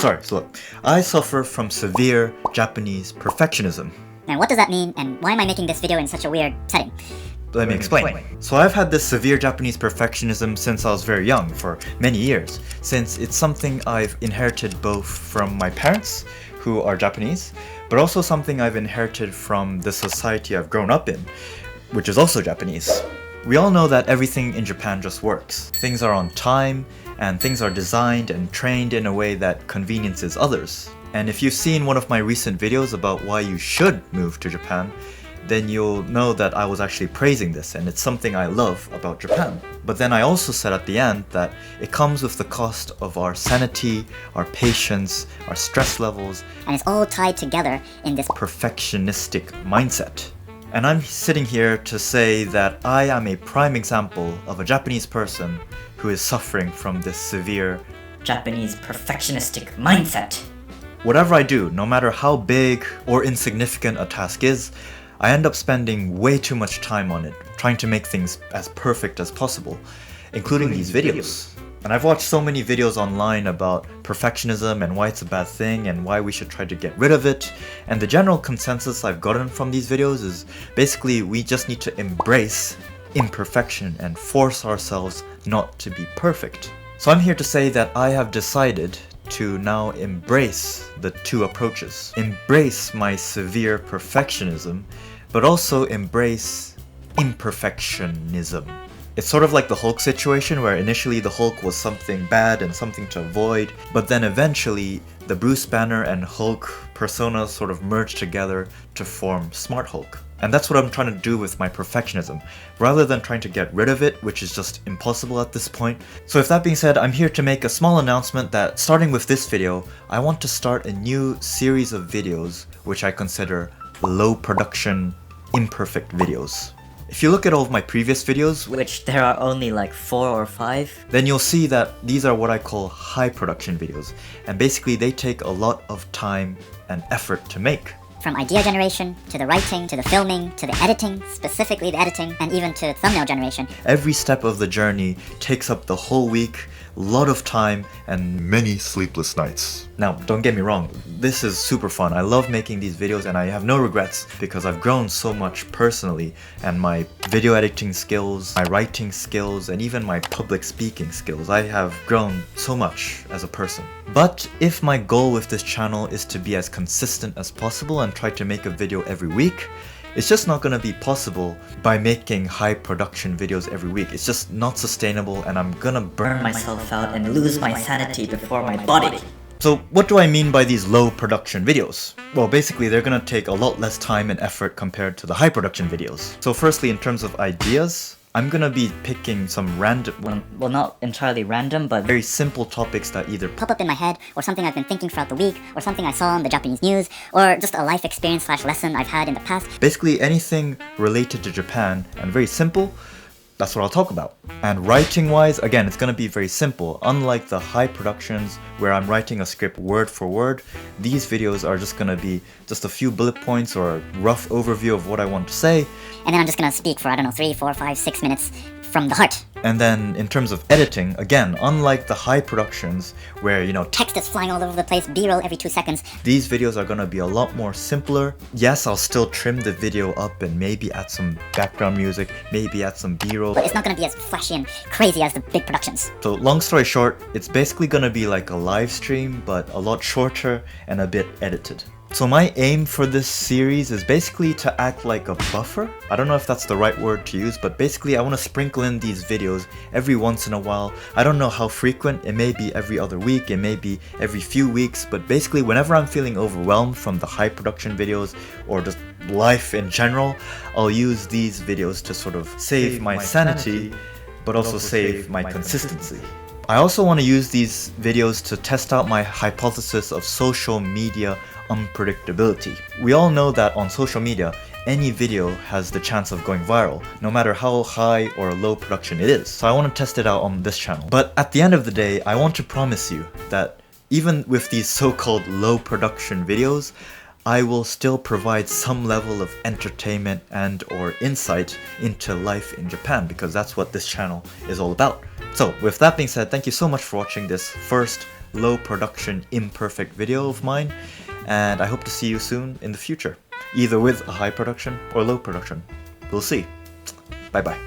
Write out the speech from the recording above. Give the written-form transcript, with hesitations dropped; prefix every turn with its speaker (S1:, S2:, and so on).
S1: Sorry, so look, I suffer from severe Japanese perfectionism.
S2: And what does that mean, and why am I making this video in such a weird setting?
S1: Let me explain. So I've had this severe Japanese perfectionism since I was very young, for many years, since it's something I've inherited both from my parents, who are Japanese, but also something I've inherited from the society I've grown up in, which is also Japanese. We all know that everything in Japan just works. Things are on time, and things are designed and trained in a way that conveniences others. And if you've seen one of my recent videos about why you should move to Japan, then you'll know that I was actually praising this, and it's something I love about Japan. But then I also said at the end that it comes with the cost of our sanity, our patience, our stress levels,
S2: And it's all tied together in this
S1: perfectionistic mindset. And I'm sitting here to say that I am a prime example of a Japanese person who is suffering from this severe
S3: Japanese perfectionistic mindset.
S1: Whatever I do, no matter how big or insignificant a task is, I end up spending way too much time on it, trying to make things as perfect as possible, including these videos. And I've watched so many videos online about perfectionism and why it's a bad thing and why we should try to get rid of it. And the general consensus I've gotten from these videos is basically we just need to embrace imperfection and force ourselves not to be perfect. So I'm here to say that I have decided to now embrace the two approaches. Embrace my severe perfectionism, but also embrace imperfectionism. It's sort of like the Hulk situation, where initially the Hulk was something bad and something to avoid, but then eventually the Bruce Banner and Hulk personas sort of merged together to form Smart Hulk. And that's what I'm trying to do with my perfectionism, rather than trying to get rid of it, which is just impossible at this point. So with that being said, I'm here to make a small announcement that starting with this video, I want to start a new series of videos which I consider low production, imperfect videos. If you look at all of my previous videos,
S3: Which there are only like 4 or 5.
S1: then you'll see that these are what I call high production videos. And basically they take a lot of time and effort to make.
S2: from idea generation, to the writing, to the filming, to the editing, specifically the editing, and even to thumbnail generation.
S1: Every step of the journey takes up the whole week, a lot of time, and many sleepless nights. Now, don't get me wrong, this is super fun. I love making these videos and I have no regrets because I've grown so much personally, and my video editing skills, my writing skills, and even my public speaking skills. I have grown so much as a person. But if my goal with this channel is to be as consistent as possible and try to make a video every week, it's just not gonna be possible by making high production videos every week. It's just not sustainable, and I'm gonna burn
S3: Myself out and lose my sanity before my body.
S1: So what do I mean by these low production videos? Well, basically they're gonna take a lot less time and effort compared to the high production videos. So firstly, in terms of ideas, I'm gonna be picking some random,
S3: Well, not entirely random, but
S1: very simple topics that either
S2: Pop up in my head, or something I've been thinking throughout the week, or something I saw on the Japanese news, or just a life experience / lesson I've had in the past.
S1: basically anything related to Japan and very simple. That's what I'll talk about. And writing wise, again, it's gonna be very simple. Unlike the high productions where I'm writing a script word for word, these videos are just gonna be just a few bullet points or a rough overview of what I want to say.
S2: And then I'm just gonna speak for, 3, 4, 5, 6 minutes from the heart.
S1: And then in terms of editing, again, unlike the high productions where,
S2: Text is flying all over the place, B-roll every 2 seconds.
S1: these videos are gonna be a lot more simpler. Yes, I'll still trim the video up and maybe add some background music, maybe add some B-roll.
S2: But it's not gonna be as flashy and crazy as the big productions.
S1: So long story short, it's basically gonna be like a live stream, but a lot shorter and a bit edited. So my aim for this series is basically to act like a buffer. I don't know if that's the right word to use, but basically I want to sprinkle in these videos every once in a while. I don't know how frequent, it may be every other week, it may be every few weeks, but basically whenever I'm feeling overwhelmed from the high production videos or just life in general, I'll use these videos to sort of save my sanity, but also save my consistency. I also want to use these videos to test out my hypothesis of social media unpredictability. We all know that on social media, any video has the chance of going viral, no matter how high or low production it is. So I want to test it out on this channel. But at the end of the day, I want to promise you that even with these so-called low production videos, I will still provide some level of entertainment and or insight into life in Japan, because that's what this channel is all about. So with that being said, thank you so much for watching this first low production, imperfect video of mine, and I hope to see you soon in the future, either with a high production or low production. We'll see. Bye bye.